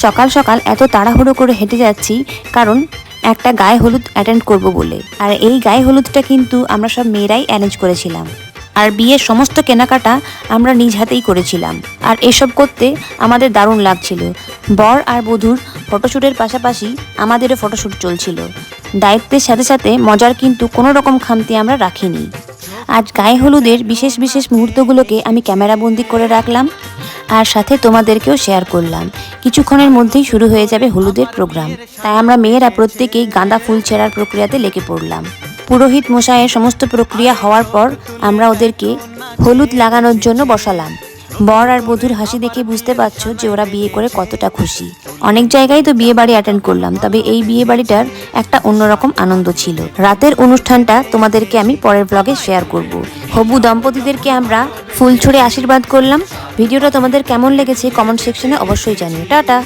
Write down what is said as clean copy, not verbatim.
সকাল সকাল এত তাড়াহুড়ো করে হেঁটে যাচ্ছি কারণ একটা গায়ে হলুদ অ্যাটেন্ড করব বলে। আর এই গায়ে হলুদটা কিন্তু আমরা সব মেয়েরাই অ্যারেঞ্জ করেছিলাম। আর বিয়ের সমস্ত কেনাকাটা আমরা নিজ হাতেই করেছিলাম। আর এসব করতে আমাদের দারুণ লাগছিল। বর আর বধূর ফটোশ্যুটের পাশাপাশি আমাদেরও ফটোশ্যুট চলছিল। দায়িত্বের সাথে সাথে মজার কিন্তু কোনো রকম খামতি আমরা রাখিনি। আজ গায়ে হলুদের বিশেষ বিশেষ মুহূর্তগুলোকে আমি ক্যামেরাবন্দি করে রাখলাম আর সাথে তোমাদেরকেও শেয়ার করলাম। কিছুক্ষণের মধ্যেই শুরু হয়ে যাবে হলুদের প্রোগ্রাম, তাই আমরা মেয়েরা প্রত্যেকেই গাঁদা ফুল ছেঁড়ার প্রক্রিয়াতে লেগে পড়লাম। পুরোহিত মশাইয়ের সমস্ত প্রক্রিয়া হওয়ার পর আমরা ওদেরকে হলুদ লাগানোর জন্য বসালাম। বর আর বধূর হাসি দেখে বুঝতে পারছো যে ওরা বিয়ে করে কতটা খুশি। অনেক জায়গায় তো বিয়ে বাড়ি অ্যাটেন্ড করলাম, তবে এই বিয়ে বাড়িটার একটা অন্যরকম আনন্দ ছিল। রাতের অনুষ্ঠানটা তোমাদেরকে আমি পরের ব্লগে শেয়ার করব। হবু দম্পতিদেরকে আমরা ফুল ছুঁড়ে আশীর্বাদ করলাম। ভিডিওটা তোমাদের কেমন লেগেছে কমেন্ট সেকশনে অবশ্যই জানিও। টাটা।